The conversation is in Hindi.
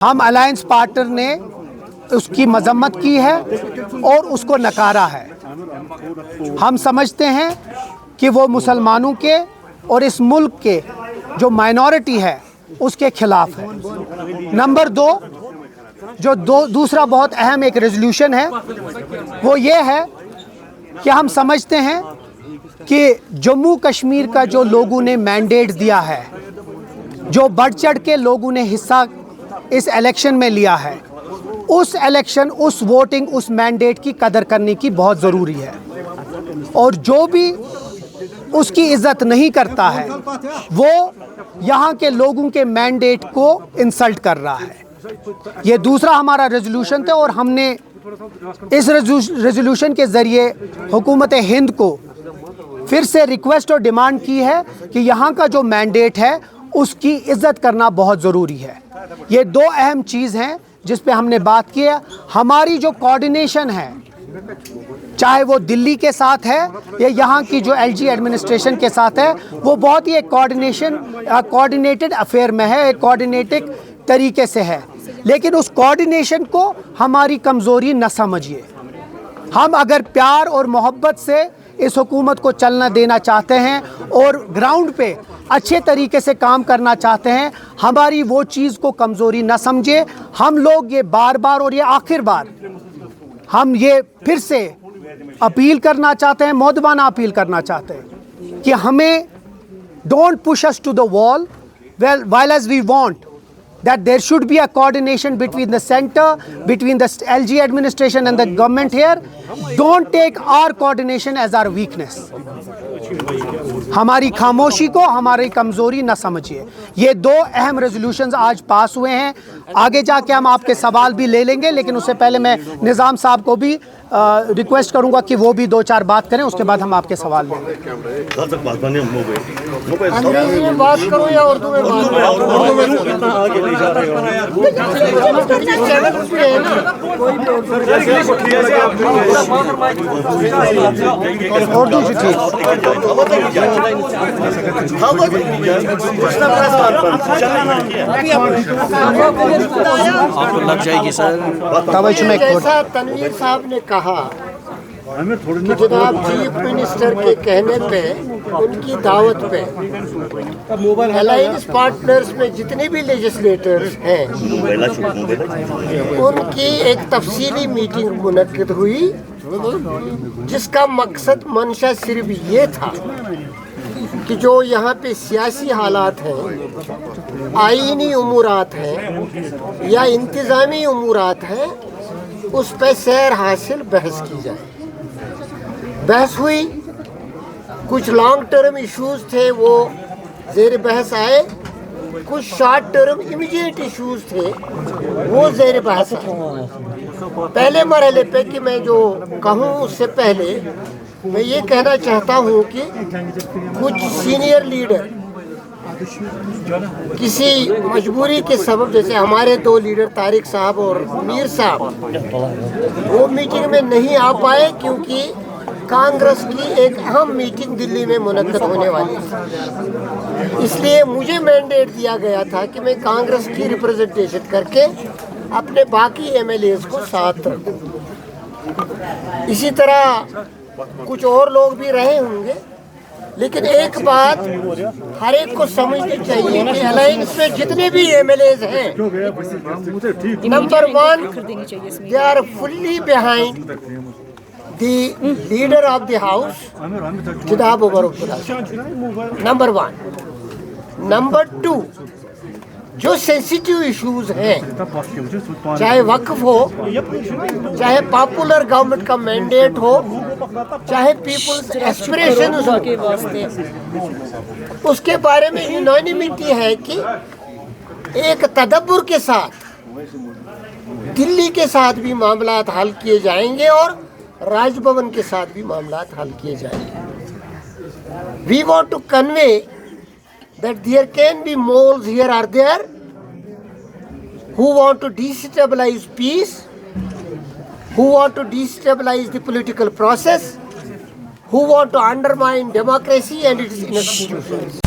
हम अलायंस पार्टनर ने उसकी मजम्मत की है और उसको नकारा है। हम समझते हैं कि वो मुसलमानों के और इस मुल्क के जो माइनॉरिटी है उसके खिलाफ है। नंबर दूसरा बहुत अहम एक रेजोल्यूशन है, वो ये है कि हम समझते हैं कि जम्मू कश्मीर का जो लोगों ने मैंडेट दिया है, जो बढ़ चढ़ के लोगों ने हिस्सा इस इलेक्शन में लिया है, उस इलेक्शन, उस वोटिंग, उस मैंडेट की कदर करने की बहुत ज़रूरी है। और जो भी उसकी इज्जत नहीं करता है वो यहाँ के लोगों के मैंडेट को इंसल्ट कर रहा है। ये दूसरा हमारा रेजोल्यूशन था और हमने इस रेजोल्यूशन के ज़रिए हुकूमत हिंद को फिर से रिक्वेस्ट और डिमांड की है कि यहाँ का जो मैंडेट है उसकी इज्जत करना बहुत ज़रूरी है। ये दो अहम चीज़ हैं जिस पे हमने बात की है। हमारी जो कोऑर्डिनेशन है, चाहे वो दिल्ली के साथ है या यहाँ की जो एलजी एडमिनिस्ट्रेशन के साथ है, वो बहुत ही एक कोऑर्डिनेटेड अफेयर में है, एक कोऑर्डिनेटेड तरीके से है। लेकिन उस कोऑर्डिनेशन को हमारी कमज़ोरी न समझिए। हम अगर प्यार और मोहब्बत से इस हुकूमत को चलना देना चाहते हैं और ग्राउंड पे अच्छे तरीके से काम करना चाहते हैं, हमारी वो चीज़ को कमज़ोरी न समझे। हम लोग ये बार बार और ये आखिर बार हम ये फिर से अपील करना चाहते हैं, मौदबाना अपील करना चाहते हैं कि हमें don't push us to the wall while as we want that there should be a coordination between the center, between the LG administration and the government here. Don't take our coordination as our weakness. हमारी खामोशी को हमारी कमज़ोरी न समझिए। ये दो अहम रेजोल्यूशंस आज पास हुए हैं। आगे जाके हम आपके सवाल भी ले लेंगे, लेकिन उससे पहले मैं निज़ाम साहब को भी रिक्वेस्ट करूंगा कि वो भी दो चार बात करें, उसके बाद हम आपके सवाल लेंगे। अंग्रेजी में बात करो या उर्दू में बात उर्दू से ठीक लग जाएगी सर। जैसा तनवीर साहब ने कहा कि जनाब चीफ मिनिस्टर के कहने पे, उनकी दावत पे अलायंस पार्टनर्स में जितने भी लेजिस्लेटर्स हैं उनकी एक तफसीली मीटिंग मुनक्किद हुई, जिसका मकसद मंशा सिर्फ ये था कि जो यहाँ पे सियासी हालात हैं, आईनी उमूरात हैं या इंतज़ामी उमूरात हैं, उस पर सैर हासिल बहस की जाए। बहस हुई, कुछ लॉन्ग टर्म इश्यूज थे वो ज़ेर बहस आए, कुछ शॉर्ट टर्म इमीडिएट इश्यूज थे वो ज़ेर बहस आए। पहले मरहले पे कि मैं जो कहूँ उससे पहले मैं ये कहना चाहता हूँ कि कुछ सीनियर लीडर किसी मजबूरी के सबब, जैसे हमारे दो लीडर तारिक साहब और मीर साहब, वो मीटिंग में नहीं आ पाए क्योंकि कांग्रेस की एक अहम मीटिंग दिल्ली में मुनक्कद होने वाली थी। इसलिए मुझे मैंडेट दिया गया था कि मैं कांग्रेस की रिप्रेजेंटेशन करके अपने बाकी एमएलएज को साथ रखूं। इसी तरह कुछ और लोग भी रहे होंगे, लेकिन एक बात हर एक को समझनी चाहिए कि अलायंस में जितने भी एमएलएज हैं, number one, they are fully behind the leader of the house जनाब Omar Abdullah, number one. Number two, जो सेंसिटिव इश्यूज हैं, चाहे वक्फ हो, चाहे पॉपुलर गवर्नमेंट का मैंडेट हो, चाहे पीपल्स एस्पिरेशंस हो, उसके बारे में यूनानिमिटी है कि एक तदब्बुर के साथ दिल्ली के साथ भी मामलात हल किए जाएंगे और राजभवन के साथ भी मामलात हल किए जाएंगे। We want to convey that there can be moles here or there who want to destabilize peace, who want to destabilize the political process, who want to undermine democracy and its institutions.